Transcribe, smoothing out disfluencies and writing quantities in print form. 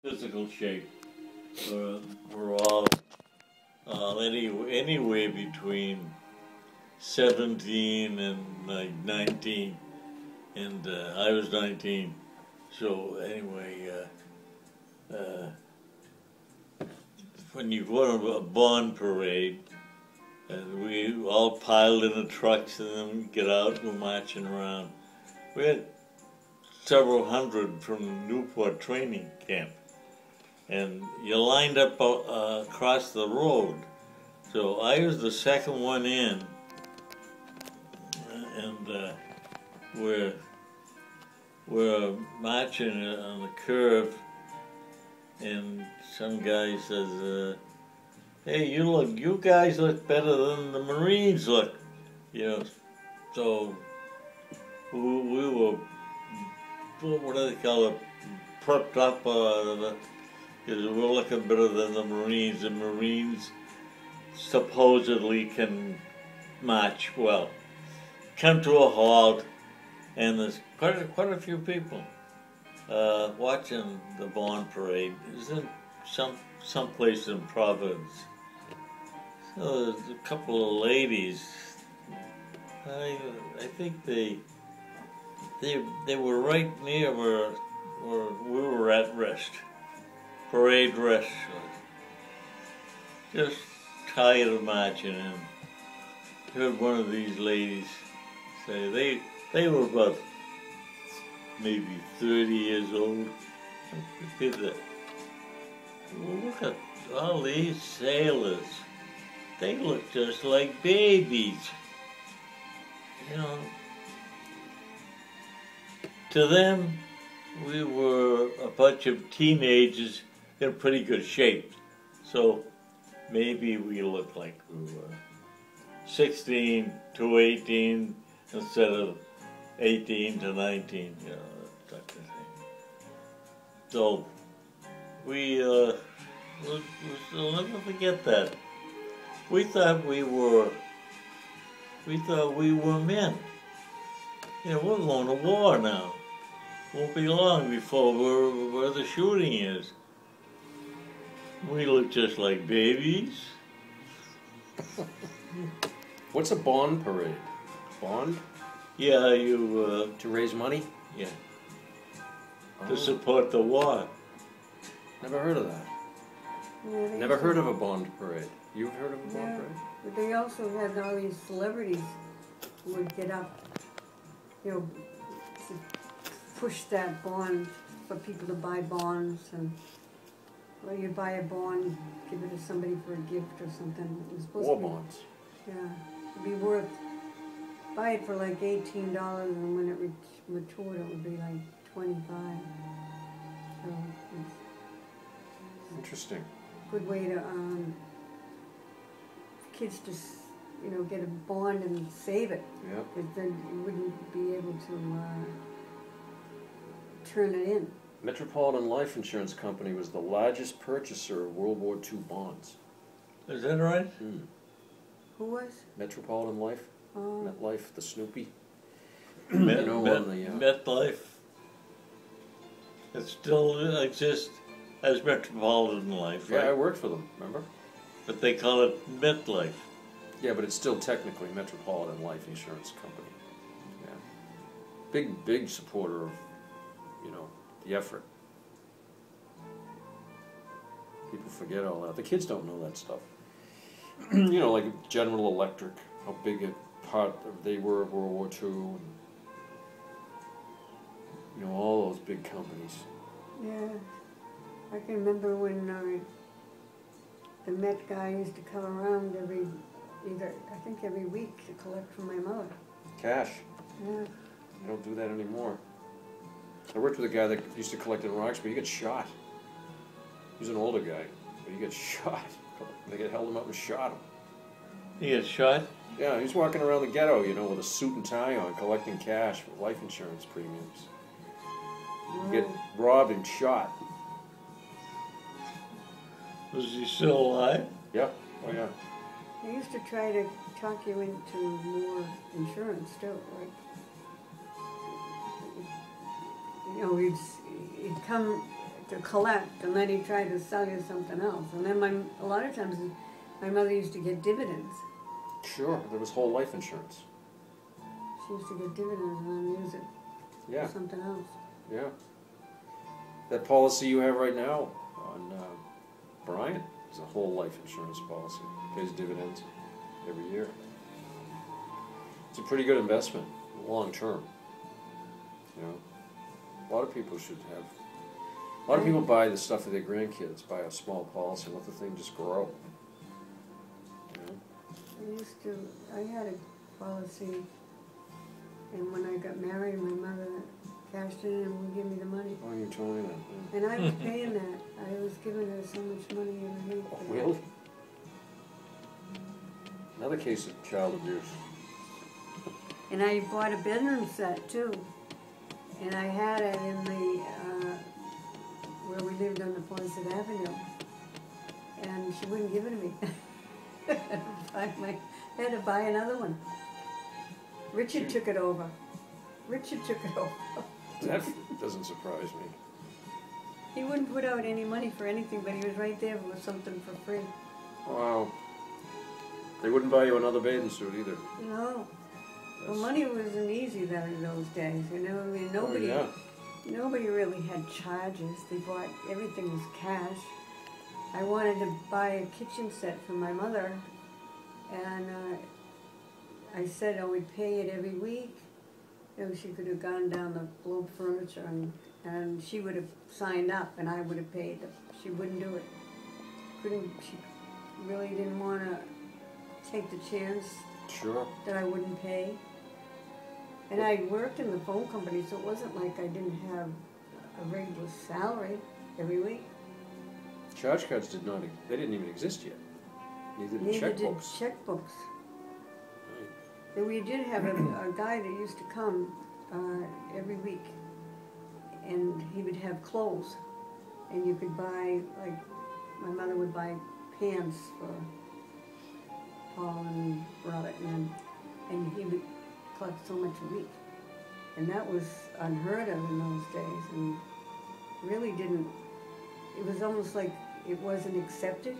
physical shape. We're all anywhere between 17 and like 19, and I was 19. So anyway, when you go to a bond parade, and we all piled in the trucks and then get out and go marching around. We had several hundred from Newport training camp, and you lined up across the road. So I was the second one in, and we're marching on the curve, and some guy says, "Hey, you guys look better than the Marines look," you know. So we were, what do they call it, prepped up, because we're looking better than the Marines. The Marines supposedly can march well. Come to a halt, and there's quite a few people watching the bond parade. It was in someplace in Providence. So there's a couple of ladies. I think they were right near where we were at rest, parade rest. Just tired of marching, and heard one of these ladies say they were about maybe 30 years old. Did that. Well, look at all these sailors. They look just like babies. You know, to them, we were a bunch of teenagers in pretty good shape. So maybe we looked like we were 16 to 18 instead of 18 to 19, you know, that type of thing. So we'll never forget that. We thought we were men. You know, we're going to war now. Won't be long before where the shooting is. We look just like babies. What's a bond parade? Bond? Yeah, you... to raise money? Yeah. Oh. To support the war. Never heard of that. Yeah, Never heard of a bond parade. You've heard of a bond parade? But they also had all these celebrities who would get up, you know, to push that bond for people to buy bonds, and well, you buy a bond, give it to somebody for a gift or something. It was supposed War to be, bonds. Yeah, it'd be worth, buy it for like $18, and when it matured, it would be like $25. So it's Interesting. a good way to kids to, you know, get a bond and save it. Yep. Because then you wouldn't be able to turn it in. Metropolitan Life Insurance Company was the largest purchaser of World War II bonds. Is that right? Who was? Metropolitan Life? Oh. MetLife, the Snoopy. MetLife. It still exists as Metropolitan Life, right? Yeah, I worked for them, remember? But they call it MetLife. Yeah, but it's still technically Metropolitan Life Insurance Company. Yeah. Big supporter of, you know, the effort. People forget all that. The kids don't know that stuff. You know, like General Electric, how big a part they were of World War II. And, you know, all those big companies. Yeah. I can remember when the Met guy used to come around every week to collect from my mother. Cash. Yeah. They don't do that anymore. I worked with a guy that used to collect in Roxbury. He got shot. He was an older guy, but he got shot. They held him up and shot him. He got shot? Yeah, he was walking around the ghetto, you know, with a suit and tie on, collecting cash for life insurance premiums. Get robbed and shot. Was he still alive? Yeah. Oh yeah. They used to try to talk you into more insurance too, like, you know, he'd come to collect, and then he tried to sell you something else. And then a lot of times my mother used to get dividends. Sure, there was whole life insurance. She used to get dividends and then use it Yeah, for something else. yeah. That policy you have right now on Bryant is a whole life insurance policy. Pays dividends every year. It's a pretty good investment, long term. You know, a lot of people should have. A lot of people buy the stuff for their grandkids, buy a small policy, and let the thing just grow. You know? I had a policy, and when I got married, my mother cashed in and would give me the money. Oh, you told me that. And I was paying that. I was giving her so much money every week. Oh, really? Another case of child abuse. And I bought a bedroom set too. And I had it in the, where we lived on the Pleasant Avenue. And she wouldn't give it to me. I had to buy another one. Richard took it over. That doesn't surprise me. He wouldn't put out any money for anything, but he was right there with something for free. Wow. They wouldn't buy you another bathing suit either. No. Well, money wasn't easy then in those days, you know. I mean, nobody really had charges. They bought, everything was cash. I wanted to buy a kitchen set for my mother, and I said I would pay it every week. You know, she could have gone down the Globe Furniture and she would have signed up and I would have paid. She wouldn't do it. She really didn't want to take the chance Sure. that I wouldn't pay. And I worked in the phone company, so it wasn't like I didn't have a regular salary every week. Charge cards they didn't even exist yet. Neither did checkbooks. Checkbooks. And we did have a guy that used to come every week, and he would have clothes, and you could buy, like, my mother would buy pants for Paul and Robert, and he would collect so much a week. And that was unheard of in those days, and really didn't, it was almost like it wasn't accepted.